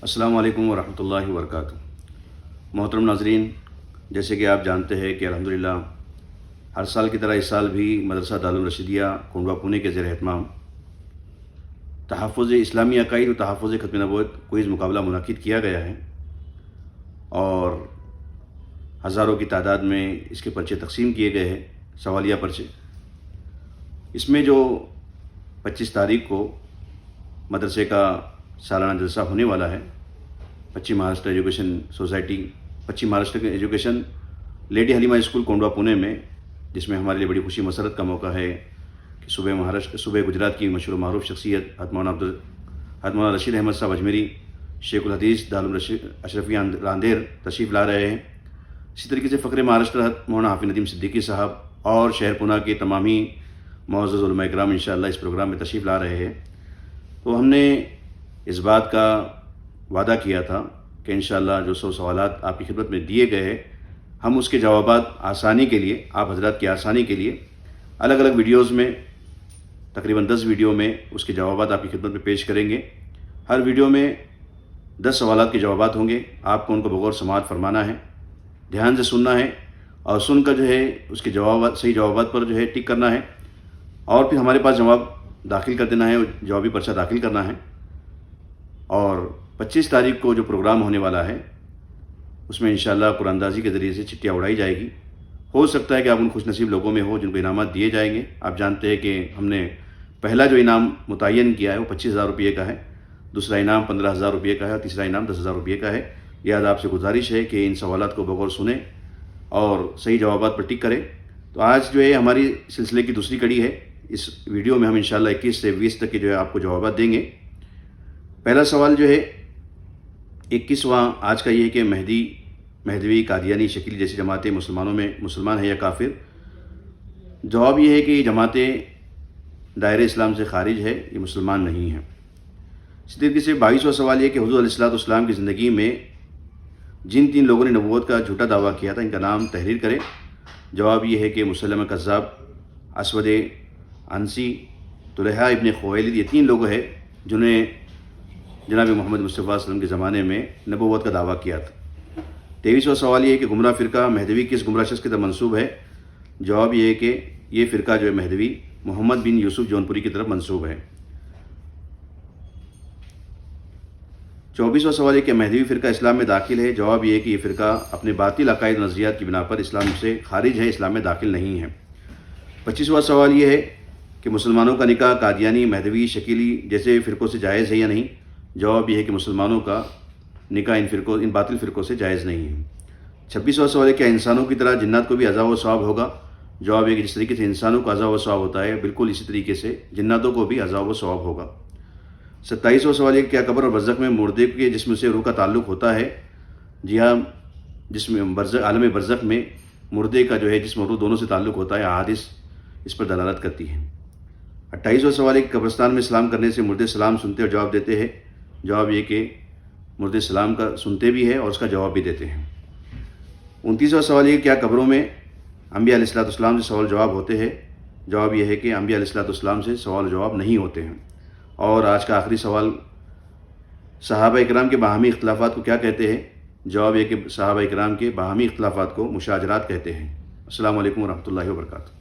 السلام علیکم ورحمۃ اللہ وبرکاتہ۔ محترم ناظرین، جیسے کہ آپ جانتے ہیں کہ الحمدللہ ہر سال کی طرح اس سال بھی مدرسہ دارالرشیدیہ کھنڈوا پونے کے زیر اہتمام تحفظ اسلامی عقائد و تحفظ ختم نبوت کوئز مقابلہ منعقد کیا گیا ہے اور ہزاروں کی تعداد میں اس کے پرچے تقسیم کیے گئے ہیں، سوالیہ پرچے۔ اس میں جو 25 تاریخ کو مدرسے کا سالانہ جلسہ ہونے والا ہے، Paschim Maharashtra education society, Paschim Maharashtra education lady Halima school Khandwa Pune میں، جس میں ہمارے لیے بڑی خوشی مسرت کا موقع ہے کہ صوبہ گجرات کی مشہور و معروف شخصیت مولانا رشید احمد صاحب اجمیری، شیخ الحدیث اشرفی راندیر تشریف لا رہے ہیں۔ اسی طریقے سے فخر مہاراشٹر مولانا حافظ ندیم صدیقی صاحب اور شہر پونا کے تمام ہی معزز علماء کرام انشاءاللہ اس پروگرام میں تشریف لا رہے ہیں۔ تو ہم نے اس بات کا وعدہ کیا تھا کہ انشاءاللہ جو 100 سوالات آپ کی خدمت میں دیے گئے ہیں، ہم اس کے جوابات آسانی کے لیے، آپ حضرات کی آسانی کے لیے الگ الگ ویڈیوز میں، تقریباً 10 ویڈیو میں اس کے جوابات آپ کی خدمت میں پیش کریں گے۔ ہر ویڈیو میں 10 سوالات کے جوابات ہوں گے، آپ کو ان کو بغور سماعت فرمانا ہے، دھیان سے سننا ہے اور سن کر جو ہے اس کے جوابات، صحیح جوابات پر جو ہے ٹک کرنا ہے اور پھر ہمارے پاس جواب داخل کر دینا ہے، جوابی پرچہ داخل کرنا ہے۔ اور 25 تاریخ کو جو پروگرام ہونے والا ہے اس میں انشاءاللہ قرآن اندازی کے ذریعے سے چٹیاں اڑائی جائے گی۔ ہو سکتا ہے کہ آپ ان خوش نصیب لوگوں میں ہو جن کو انعامات دیے جائیں گے۔ آپ جانتے ہیں کہ ہم نے پہلا جو انعام متعین کیا ہے وہ 25,000 روپے کا ہے، دوسرا انعام 15,000 روپے کا ہے اور تیسرا انعام 10,000 روپے کا ہے۔ لہٰذا آپ سے گزارش ہے کہ ان سوالات کو بغور سنیں اور صحیح جوابات پر ٹک کریں۔ تو آج جو ہے ہماری سلسلے کی دوسری کڑی ہے۔ اس ویڈیو میں ہم انشاءاللہ 21 سے 20 تک کے جو ہے آپ کو جوابات دیں گے۔ پہلا سوال جو ہے 21واں آج کا یہ ہے کہ مہدوی قادیانی شکیل جیسی جماعتیں مسلمانوں میں مسلمان ہے یا کافر؟ جواب یہ ہے کہ یہ جماعتیں دائرہ اسلام سے خارج ہے، یہ مسلمان نہیں ہیں۔ اسی طریقے سے 22واں سوال یہ کہ حضور علیہ السلام کی زندگی میں جن 3 لوگوں نے نبوت کا جھوٹا دعویٰ کیا تھا ان کا نام تحریر کریں۔ جواب یہ ہے کہ مسلمہ کذاب، اسود عنسی، طلحہ ابن خویلد، یہ 3 لوگ ہیں جنہوں نے جناب محمد مصطفیٰ صلی اللہ علیہ وسلم کے زمانے میں نبوت کا دعویٰ کیا تھا۔ 23واں سوال یہ ہے کہ گمراہ فرقہ مہدوی کس گمراہ شخص کی طرف منسوب ہے؟ جواب یہ ہے کہ یہ فرقہ جو ہے مہدوی محمد بن یوسف جونپوری کی طرف منسوب ہے۔ 24واں سوال یہ کہ مہدوی فرقہ اسلام میں داخل ہے؟ جواب یہ ہے کہ یہ فرقہ اپنے باطل عقائد و نظریات کی بنا پر اسلام سے خارج ہے، اسلام میں داخل نہیں ہے۔ 25واں سوال یہ ہے کہ مسلمانوں کا نکاح قادیانی، مہدوی، شکیلی جیسے فرقوں سے جائز ہے یا نہیں؟ جواب یہ ہے کہ مسلمانوں کا نکاح ان باطل فرقوں سے جائز نہیں ہے۔ 26واں سوال ہے کیا انسانوں کی طرح جنات کو بھی عذاب و ثواب ہوگا؟ جواب یہ کہ جس طریقے سے انسانوں کو عذاب و ثواب ہوتا ہے بالکل اسی طریقے سے جناتوں کو بھی عذاب و ثواب ہوگا۔ 27واں سوال ہے کہ کیا قبر اور برزخ میں مردے کے جسم سے روح کا تعلق ہوتا ہے؟ جی ہاں، عالم برزخ میں مردے کا جو ہے جسم اور روح دونوں سے تعلق ہوتا ہے، احادیث اس پر دلالت کرتی ہیں۔ 28واں سوال ہے کہ قبرستان میں سلام کرنے سے مردے سلام سنتے اور جواب دیتے ہیں؟ جواب یہ کہ مردے سلام کا سنتے بھی ہے اور اس کا جواب بھی دیتے ہیں۔ 29واں سوال یہ کہ کیا قبروں میں انبیاء علیہ السلام سے سوال جواب ہوتے ہیں؟ جواب یہ ہے کہ انبیاء علیہ السلام سے سوال جواب نہیں ہوتے ہیں۔ اور آج کا آخری سوال، صحابہ اکرام کے باہمی اختلافات کو کیا کہتے ہیں؟ جواب یہ کہ صحابہ اکرام کے باہمی اختلافات کو مشاجرات کہتے ہیں۔ السلام علیکم ورحمۃ اللہ وبرکاتہ۔